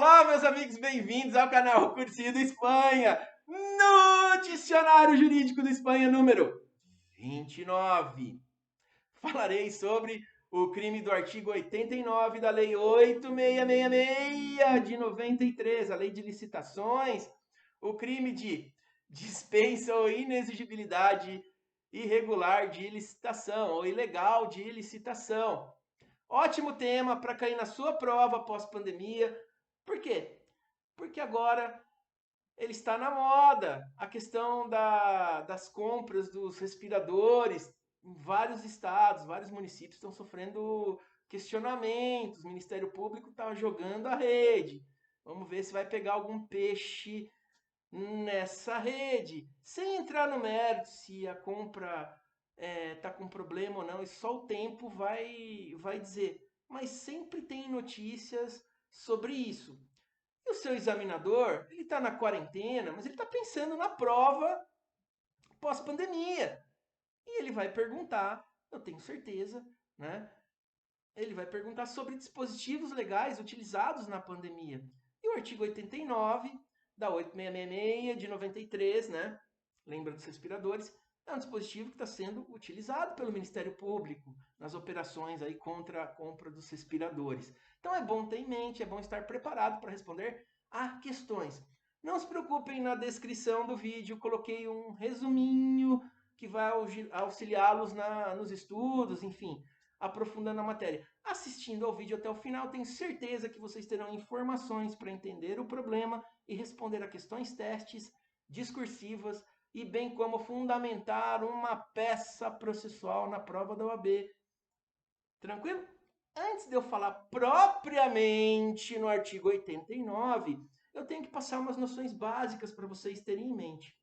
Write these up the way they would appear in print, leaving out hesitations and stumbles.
Olá, meus amigos, bem-vindos ao canal Cursinho do Espanha, no Dicionário Jurídico do Espanha número 29. Falarei sobre o crime do artigo 89 da Lei 8666 de 93, a Lei de Licitações, o crime de dispensa ou inexigibilidade irregular de licitação ou ilegal de licitação. Ótimo tema para cair na sua prova pós-pandemia. Por quê? Porque agora ele está na moda. A questão das compras dos respiradores em vários estados, vários municípios estão sofrendo questionamentos. O Ministério Público está jogando a rede. Vamos ver se vai pegar algum peixe nessa rede. Sem entrar no mérito se a compra está com problema ou não, e só o tempo vai dizer. Mas sempre tem notícias sobre isso. E o seu examinador, ele está na quarentena, mas ele está pensando na prova pós-pandemia. E ele vai perguntar, eu tenho certeza, né? Ele vai perguntar sobre dispositivos legais utilizados na pandemia. E o artigo 89 da 8666 de 93, né? Lembra dos respiradores? É um dispositivo que está sendo utilizado pelo Ministério Público nas operações aí contra a compra dos respiradores. Então é bom ter em mente, é bom estar preparado para responder a questões. Não se preocupem, na descrição do vídeo coloquei um resuminho que vai auxiliá-los nos estudos, enfim, aprofundando a matéria. Assistindo ao vídeo até o final, tenho certeza que vocês terão informações para entender o problema e responder a questões testes discursivas e bem como fundamentar uma peça processual na prova da OAB. Tranquilo? Antes de eu falar propriamente no artigo 89, eu tenho que passar umas noções básicas para vocês terem em mente.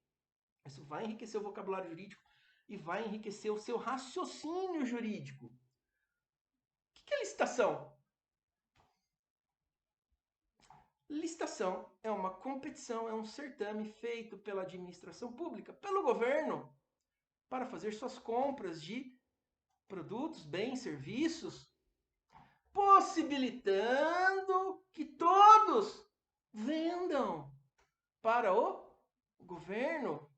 Isso vai enriquecer o vocabulário jurídico e vai enriquecer o seu raciocínio jurídico. O que é licitação? Licitação é uma competição, é um certame feito pela administração pública, pelo governo, para fazer suas compras de produtos, bens, serviços, possibilitando que todos vendam para o governo.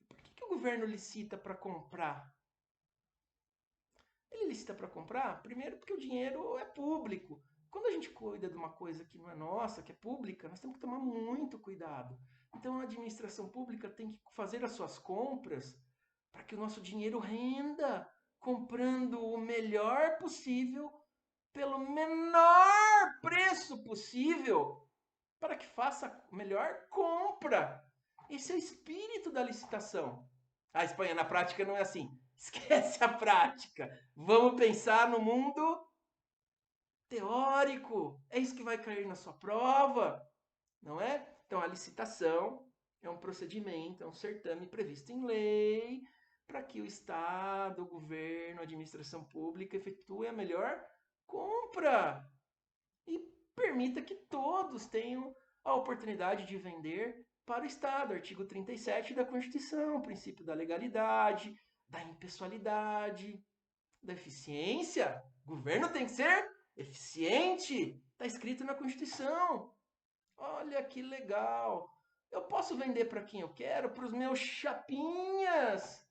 Por que o governo licita para comprar? Ele licita para comprar, primeiro porque o dinheiro é público. Quando a gente cuida de uma coisa que não é nossa, que é pública, nós temos que tomar muito cuidado. Então a administração pública tem que fazer as suas compras para que o nosso dinheiro renda, comprando o melhor possível pelo menor preço possível, para que faça a melhor compra. Esse é o espírito da licitação. A Espanha na prática não é assim. Esquece a prática. Vamos pensar no mundo teórico. É isso que vai cair na sua prova, não é? Então a licitação é um procedimento, é um certame previsto em lei para que o Estado, o governo, a administração pública efetue a melhor compra e permita que todos tenham a oportunidade de vender para o Estado. Artigo 37 da Constituição, princípio da legalidade, da impessoalidade, da eficiência. O governo tem que ser eficiente. Está escrito na Constituição. Olha que legal. Eu posso vender para quem eu quero, para os meus chapinhas.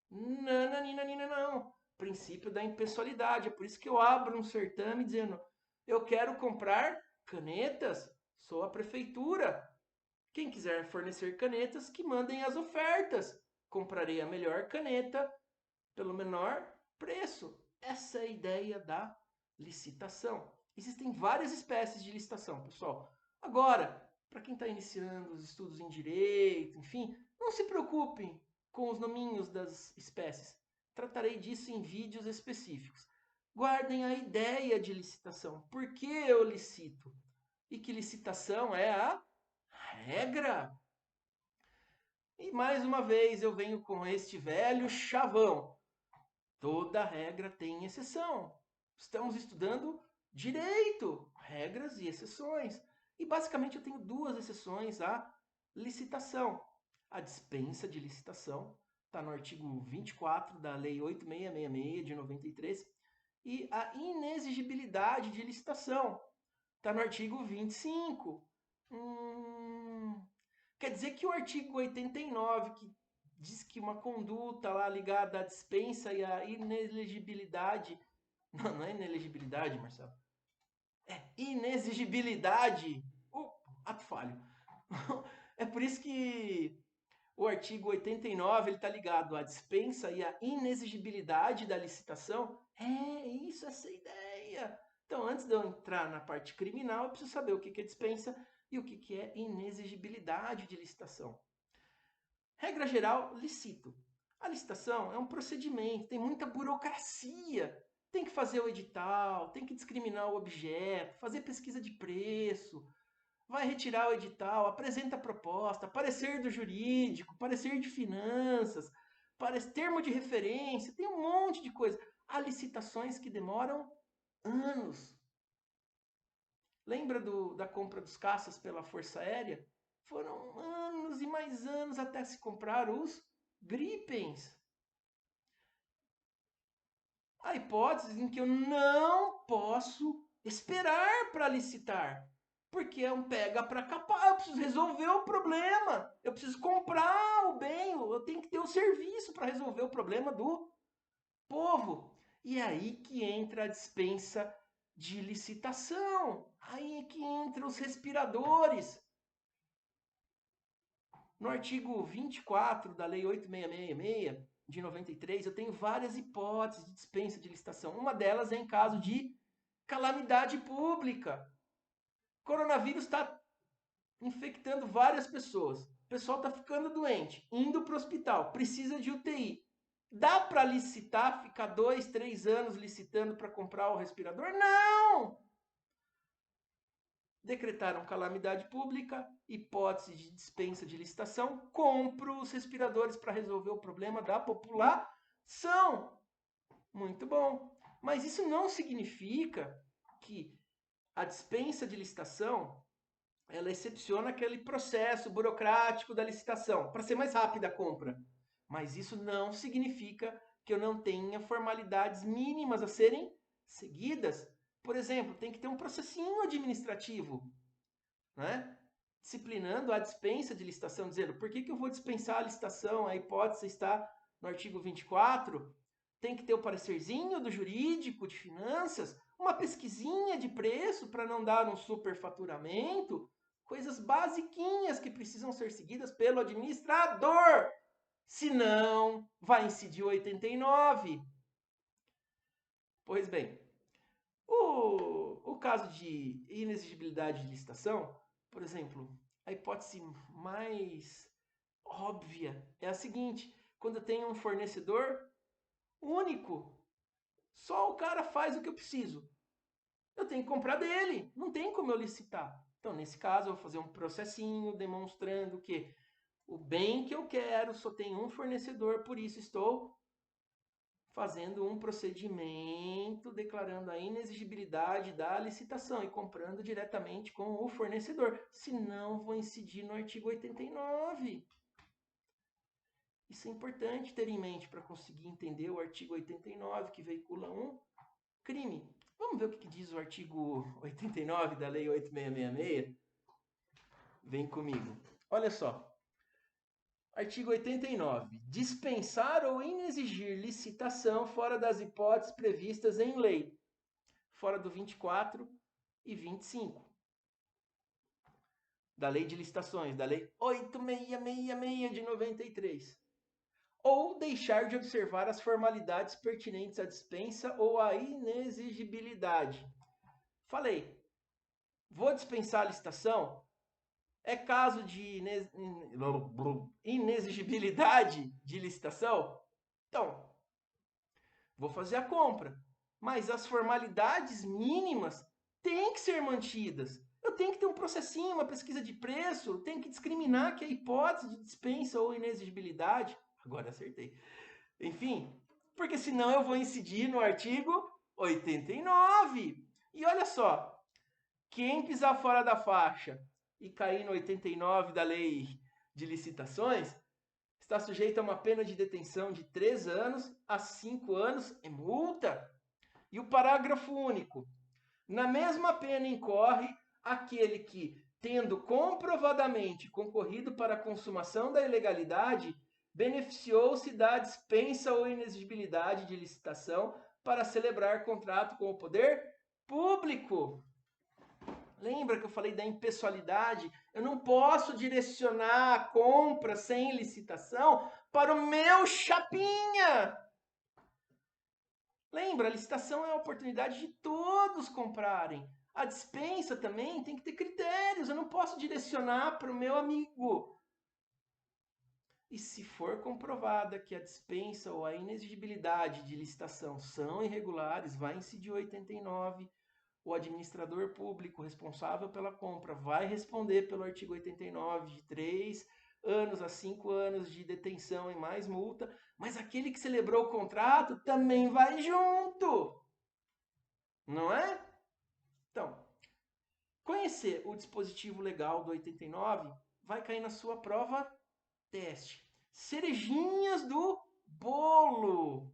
Nananina, não. Princípio da impessoalidade. É por isso que eu abro um certame dizendo: eu quero comprar canetas, sou a prefeitura. Quem quiser fornecer canetas, que mandem as ofertas. Comprarei a melhor caneta pelo menor preço. Essa é a ideia da licitação. Existem várias espécies de licitação, pessoal. Agora, para quem está iniciando os estudos em direito, enfim, não se preocupem com os nominhos das espécies. Tratarei disso em vídeos específicos. Guardem a ideia de licitação. Por que eu licito? E que licitação é a regra. E mais uma vez eu venho com este velho chavão. Toda regra tem exceção. Estamos estudando direito, regras e exceções. E basicamente eu tenho duas exceções à licitação. A dispensa de licitação, está no artigo 24 da Lei 8666 de 93, e a inexigibilidade de licitação. Está no artigo 25. Quer dizer que o artigo 89, que diz que uma conduta lá ligada à dispensa e à inelegibilidade... Não é inelegibilidade, Marcelo. É inexigibilidade. Ato falho. É por isso que o artigo 89 está ligado à dispensa e à inexigibilidade da licitação. É isso, essa ideia. Então, antes de eu entrar na parte criminal, eu preciso saber o que é dispensa e o que é inexigibilidade de licitação. Regra geral, licito. A licitação é um procedimento, tem muita burocracia. Tem que fazer o edital, tem que discriminar o objeto, fazer pesquisa de preço, vai retirar o edital, apresenta a proposta, parecer do jurídico, parecer de finanças, termo de referência, tem um monte de coisa. Há licitações que demoram anos. Lembra da compra dos caças pela Força Aérea? Foram anos e mais anos até se comprar os Gripens. Há hipóteses em que eu não posso esperar para licitar, porque é um pega para capar, eu preciso resolver o problema, eu preciso comprar o bem, eu tenho que ter o serviço para resolver o problema do povo. E é aí que entra a dispensa de licitação, aí é que entra os respiradores. No artigo 24 da Lei 8.666, de 93, eu tenho várias hipóteses de dispensa de licitação. Uma delas é em caso de calamidade pública. O coronavírus está infectando várias pessoas. O pessoal está ficando doente, indo para o hospital, precisa de UTI. Dá para licitar, ficar 2, 3 anos licitando para comprar o respirador? Não! Decretaram calamidade pública, hipótese de dispensa de licitação, compro os respiradores para resolver o problema da população. Muito bom. Mas isso não significa que a dispensa de licitação ela excepciona aquele processo burocrático da licitação, para ser mais rápida a compra. Mas isso não significa que eu não tenha formalidades mínimas a serem seguidas. Por exemplo, tem que ter um processinho administrativo, né? Disciplinando a dispensa de licitação, dizendo por que eu vou dispensar a licitação, a hipótese está no artigo 24, tem que ter o parecerzinho do jurídico, de finanças, uma pesquisinha de preço para não dar um superfaturamento, coisas basiquinhas que precisam ser seguidas pelo administrador, senão vai incidir o 89. Pois bem, o caso de inexigibilidade de licitação, por exemplo, a hipótese mais óbvia é a seguinte: quando eu tenho um fornecedor único, só o cara faz o que eu preciso, eu tenho que comprar dele, não tem como eu licitar. Então, nesse caso, eu vou fazer um processinho demonstrando que o bem que eu quero só tem um fornecedor, por isso estou fazendo um procedimento declarando a inexigibilidade da licitação e comprando diretamente com o fornecedor. Senão, vou incidir no artigo 89. Isso é importante ter em mente para conseguir entender o artigo 89, que veicula um crime. Vamos ver o que diz o artigo 89 da Lei 8.666? Vem comigo. Olha só. Artigo 89. Dispensar ou inexigir licitação fora das hipóteses previstas em lei. Fora do 24 e 25. Da Lei de Licitações, da Lei 8.666 de 93. Ou deixar de observar as formalidades pertinentes à dispensa ou à inexigibilidade. Falei, vou dispensar a licitação? É caso de inexigibilidade de licitação? Então, vou fazer a compra. Mas as formalidades mínimas têm que ser mantidas. Eu tenho que ter um processinho, uma pesquisa de preço, eu tenho que discriminar que é hipótese de dispensa ou inexigibilidade. Agora acertei. Enfim, porque senão eu vou incidir no artigo 89. E olha só, quem pisar fora da faixa e cair no 89 da Lei de Licitações está sujeito a uma pena de detenção de 3 anos a 5 anos e multa. E o parágrafo único. Na mesma pena incorre aquele que, tendo comprovadamente concorrido para a consumação da ilegalidade, beneficiou-se da dispensa ou inexigibilidade de licitação para celebrar contrato com o poder público. Lembra que eu falei da impessoalidade? Eu não posso direcionar a compra sem licitação para o meu chapinha. Lembra, a licitação é a oportunidade de todos comprarem. A dispensa também tem que ter critérios. Eu não posso direcionar para o meu amigo. E se for comprovada que a dispensa ou a inexigibilidade de licitação são irregulares, vai incidir 89. O administrador público responsável pela compra vai responder pelo artigo 89 de 3 anos a 5 anos de detenção e mais multa, mas aquele que celebrou o contrato também vai junto. Não é? Então, conhecer o dispositivo legal do 89 vai cair na sua prova teste. Cerejinhas do bolo.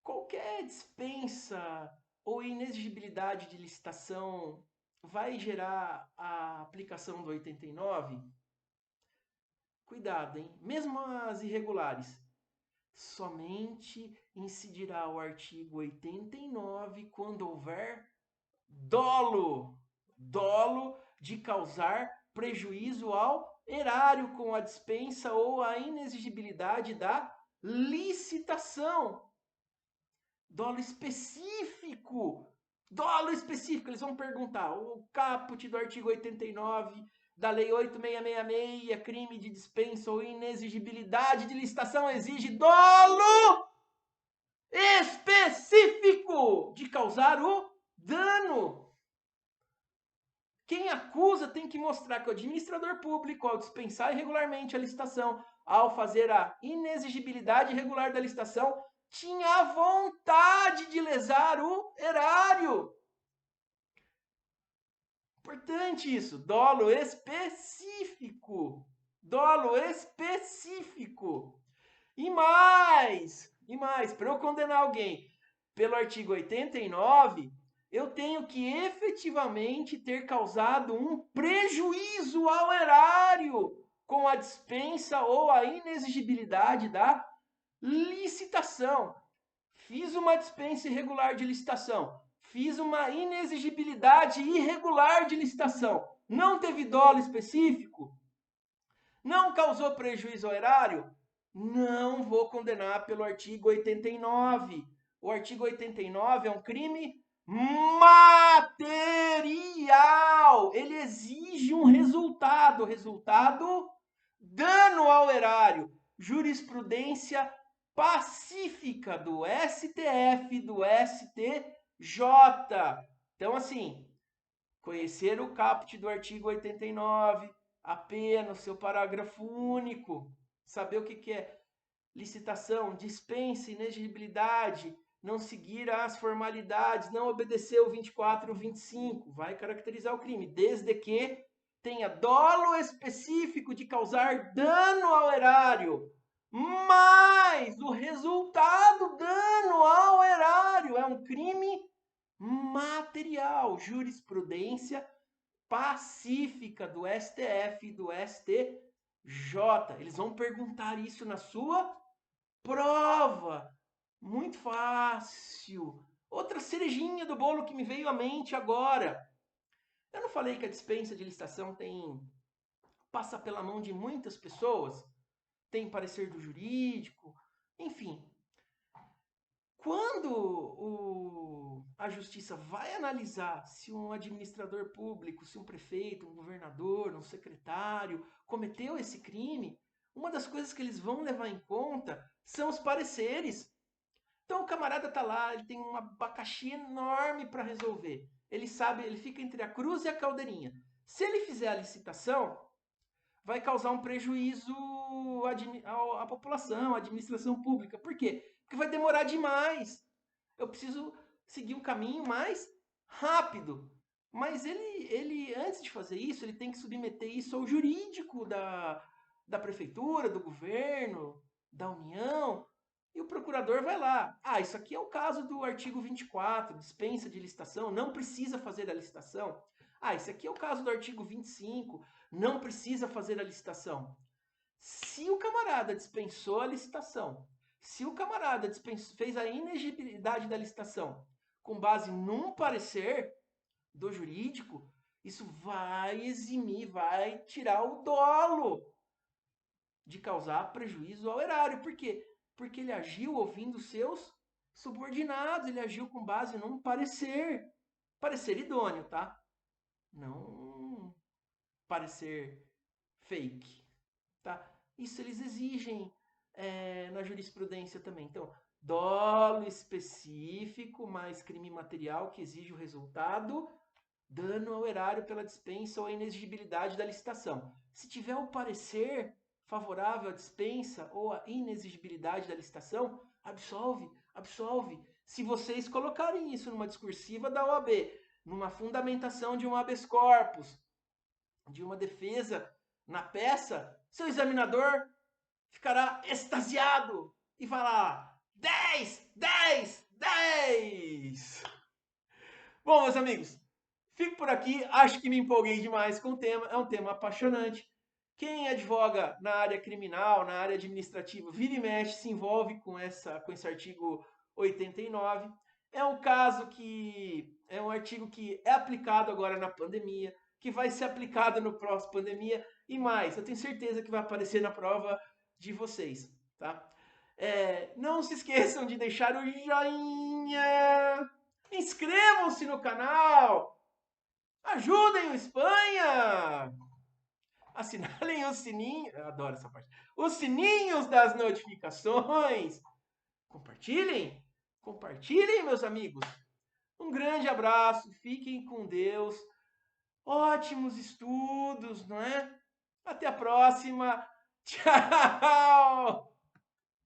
Qualquer dispensa ou inexigibilidade de licitação vai gerar a aplicação do 89? Cuidado, hein? Mesmo as irregulares, somente incidirá o artigo 89 quando houver dolo. Dolo de causar prejuízo ao erário com a dispensa ou a inexigibilidade da licitação. Dolo específico. Dolo específico. Eles vão perguntar. O caput do artigo 89 da Lei 8666, crime de dispensa ou inexigibilidade de licitação, exige dolo específico de causar o dano. Quem acusa tem que mostrar que o administrador público, ao dispensar irregularmente a licitação, ao fazer a inexigibilidade irregular da licitação, tinha vontade de lesar o erário. Importante isso, dolo específico. Dolo específico. E mais, para eu condenar alguém pelo artigo 89, eu tenho que efetivamente ter causado um prejuízo ao erário com a dispensa ou a inexigibilidade da licitação. Fiz uma dispensa irregular de licitação. Fiz uma inexigibilidade irregular de licitação. Não teve dolo específico? Não causou prejuízo ao erário? Não vou condenar pelo artigo 89. O artigo 89 é um crime material. Ele exige um resultado. Resultado, dano ao erário. Jurisprudência pacífica do STF, do STJ. Então, assim, conhecer o caput do artigo 89, a pena, o seu parágrafo único, saber o que é licitação, dispensa, inexigibilidade, não seguir as formalidades, não obedecer o 24 e o 25, vai caracterizar o crime, desde que tenha dolo específico de causar dano ao erário, mas o resultado dano ao erário é um crime material, jurisprudência pacífica do STF e do STJ. Eles vão perguntar isso na sua prova. Muito fácil. Outra cerejinha do bolo que me veio à mente agora. Eu não falei que a dispensa de licitação passa pela mão de muitas pessoas? Tem parecer do jurídico, enfim. Quando a justiça vai analisar se um administrador público, se um prefeito, um governador, um secretário cometeu esse crime, uma das coisas que eles vão levar em conta são os pareceres. Então o camarada tá lá, ele tem um abacaxi enorme para resolver. Ele sabe, ele fica entre a cruz e a caldeirinha. Se ele fizer a licitação, vai causar um prejuízo à população, à administração pública. Por quê? Porque vai demorar demais. Eu preciso seguir um caminho mais rápido. Mas ele antes de fazer isso, ele tem que submeter isso ao jurídico da prefeitura, do governo, da União. E o procurador vai lá. Ah, isso aqui é o caso do artigo 24, dispensa de licitação, não precisa fazer a licitação. Ah, esse aqui é o caso do artigo 25, não precisa fazer a licitação. Se o camarada dispensou a licitação, se o camarada fez a inegibilidade da licitação com base num parecer do jurídico, isso vai eximir, vai tirar o dolo de causar prejuízo ao erário. Por quê? Porque ele agiu ouvindo seus subordinados, ele agiu com base num parecer. Parecer idôneo, tá? Não parecer fake, tá? Isso eles exigem na jurisprudência também. Então, dolo específico mais crime material que exige o resultado, dano ao erário pela dispensa ou a inexigibilidade da licitação. Se tiver o parecer favorável à dispensa ou à inexigibilidade da licitação, absolve, absolve. Se vocês colocarem isso numa discursiva da OAB, numa fundamentação de um habeas corpus, de uma defesa na peça, seu examinador ficará extasiado e falar 10, 10, 10. Bom, meus amigos, fico por aqui. Acho que me empolguei demais com o tema. É um tema apaixonante. Quem advoga na área criminal, na área administrativa, vira e mexe, se envolve com esse artigo 89. É um caso que é um artigo que é aplicado agora na pandemia, que vai ser aplicado no próximo pandemia e mais. Eu tenho certeza que vai aparecer na prova de vocês, tá? Não se esqueçam de deixar o joinha, inscrevam-se no canal, ajudem o Espanha, assinalem o sininho, eu adoro essa parte, os sininhos das notificações, compartilhem, compartilhem, meus amigos. Um grande abraço, fiquem com Deus, ótimos estudos, não é? Até a próxima, tchau!